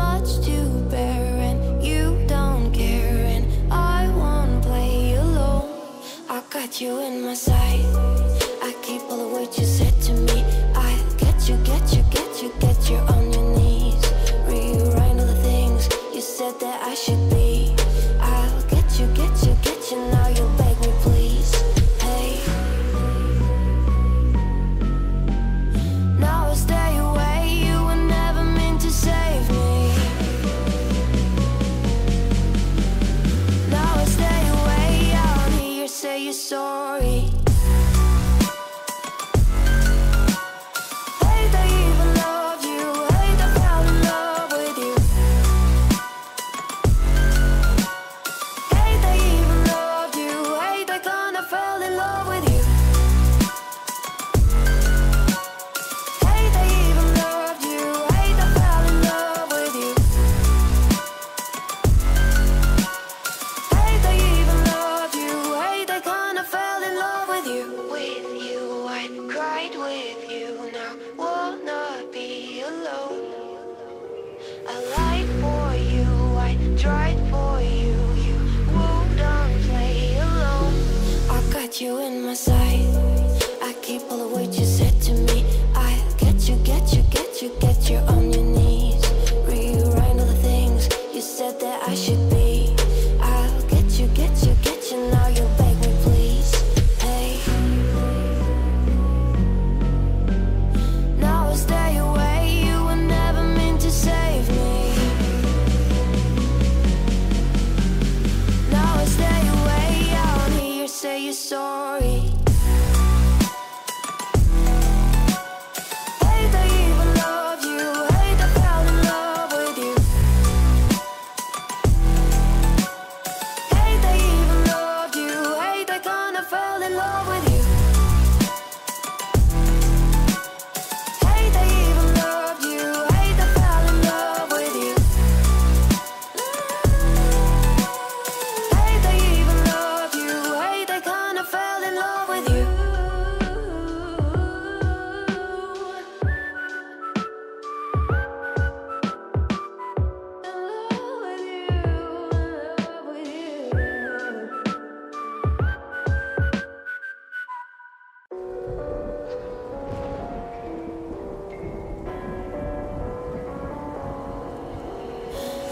much to bear, and you don't care, and I won't play alone. I got you in my sight. I keep all the words you said to me. I get you, get you, get you, get you on your knees. Rewrite all the things you said that I should be. I'll get you, get you, get you. Now you'll beg me, please. Hey, now I stay away. You were never meant to save me. Now I stay away. I'll hear you say you're sorry. Hate I even loved you. Hate I fell in love with you. Hate I even loved you. Hate I kinda fell in love with you. Hate I even loved you. Hate I fell in love with you. Hate I even loved you. Hate I kinda fell in love with you. With you, I cried with you. Now wanna be alone. I lied for you. I tried for you. You wouldn't play alone. I got you in my sight. I keep all the words you said to me. I get you, get you, get you, get you on your knees. Rewrite all the things you said that I should be. I'll get you, get you, get you. Now you'll beg me, please. Hey, now I stay away. You were never meant to save me. Now I stay away. I'll hear you say you're sorry. Hate I even loved you. Hate I fell in love with you. Hate I even loved you. Hate I kinda fell in love with you. Hate I even loved you. Hate I fell in love with you. Hate I even loved you. Hate I kinda fell in love with you.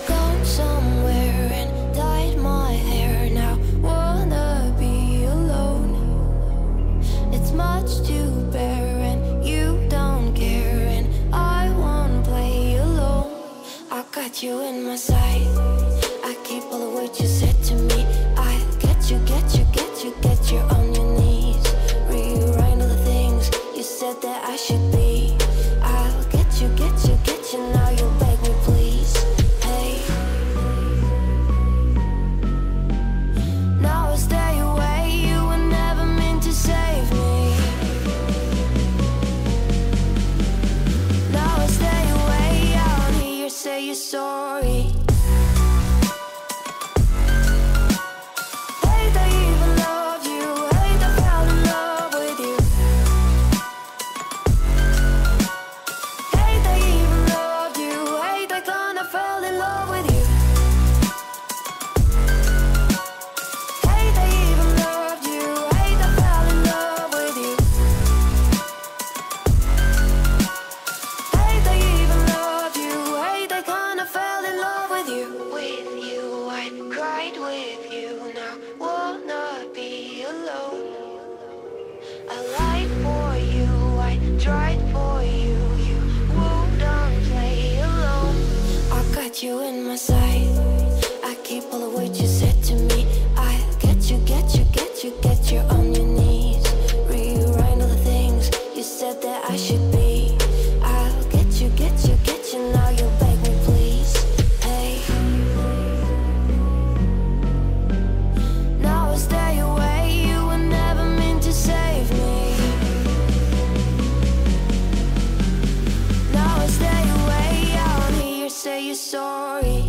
Gone somewhere and dyed my hair. Now wanna be alone. It's much to bear, and you don't care, and I won't play alone. I got you in my sight. I keep all the words you said to me. I get you, get you, get you, get you on your knees. Rewrite all the things you said that I should be. I'll get you, get you, get you. Now you'll beg me, please. Hey, now I stay away. You were never meant to save me. Now I stay away. I'll hear you say you're sorry. Hate I even loved you. Hate I fell in love with you. Hate I even loved you. Hate I kinda fell in love with you. Hate I even loved you. Hate I fell in love with you. Hate I even loved you. Hate I kinda fell in love with you. With you, I cried with you. Now wanna be alone. I lied for you. I tried for you. You wouldn't play alone. I got you in my sight. I keep all the words you said to me. I get you, get you, get you, get you on your knees. Rewrite all the things you said that I should be. I'll get you, get you, get you. Now you'll beg me, please. Hey, now I stay away. You were never meant to save me. Now I stay away. I'll hear you say you're sorry.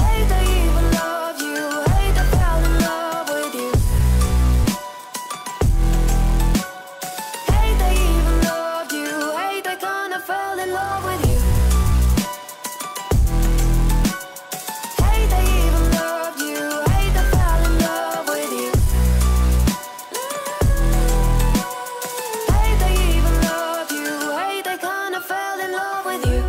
Hate I even loved you. Hate I fell in love with you. Hate I even loved you. Hate I kinda fell in love with you. Hey, they even loved you. Hey, they fell in love with you. Hey, they even loved you. Hey, they kinda fell in love with you.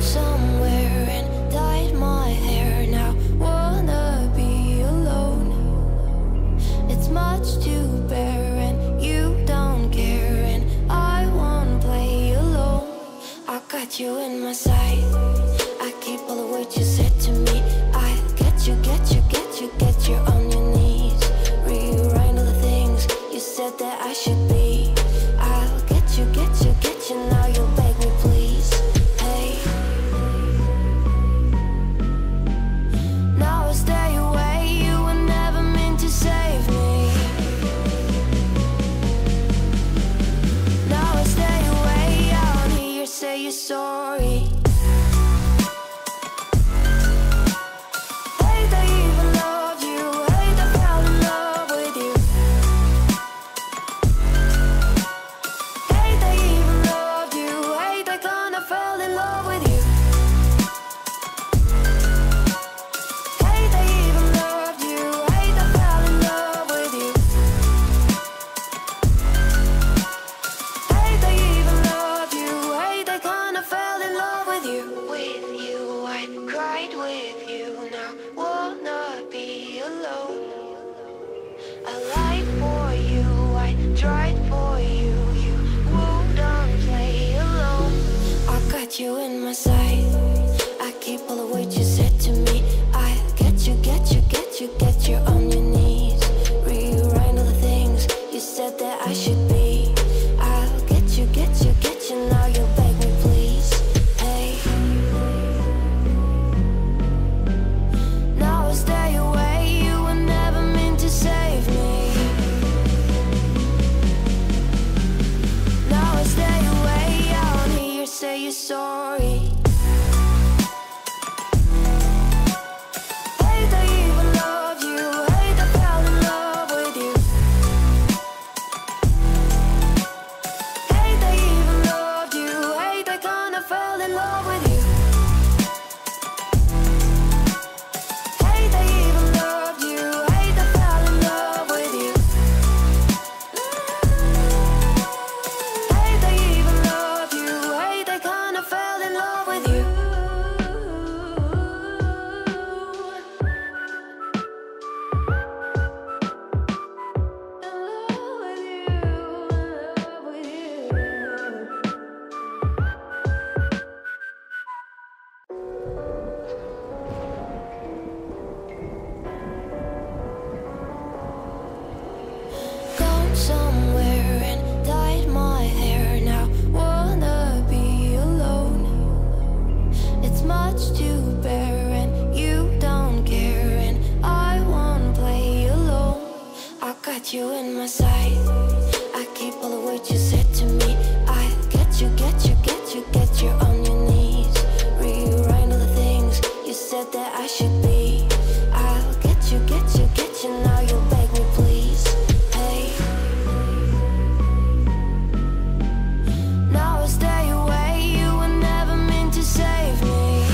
Somewhere and dyed my hair now. Wanna be alone. It's much to bear and you don't care, and I won't play alone. I got you in my sight. I keep all the words you said to me. I get you, get you, get you, get you on your knees. Rewrite all the things you said that I should be. I'll get you, get you, get you. Now you'll beg me please. Hey, now I stay away, you were never meant to save me. Now I stay away, I don't hear you say you're sorry. Hey, they even loved you. Hey, they fell in love with you. Hey, they even loved you. Hey, they kinda fell in love with you. Hey, they even loved you. Hey, they fell in love with you. Hey, they even loved you. Hey, they kinda fell in love with you. With you, I cried with you. Now wanna be alone. I lied for you, I tried for you. You wouldn't play alone. I got you in my sight. I keep all the words you said to me. I get you, get you, get you, get you on your knees. Rewrite all the things you said that I should be. I'll get you, get you, get you. Now you'll beg me please. Hey, now I stay away, you were never meant to save me. Now I stay away, I don't hear you say you're sorry. Hey, they even loved you. Hey, they fell in love with you. Hey, they even loved you. Hey, they kinda fell in love with you. Hey, they even loved you. Hey, they fell in love with you. Hey, they even loved you. Hey, they kinda fell in love with you. Gone somewhere and dyed my hair now. Wanna be alone. It's much to bear and you don't care, and I won't play alone. I got you in my sight. I keep all the words you said to me. I get you, get you, get you, get you on your knees. Rewrite all the things you said that I should be. I'll get you, get you, get you. Now you'll beg me please. Hey, now I stay away, you were never meant to save me.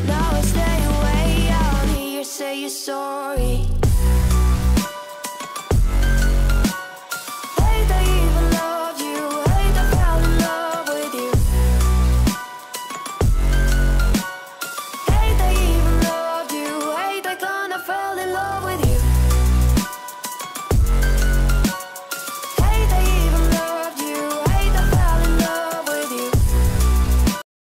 Now I stay away, I don't hear you say you're sorry.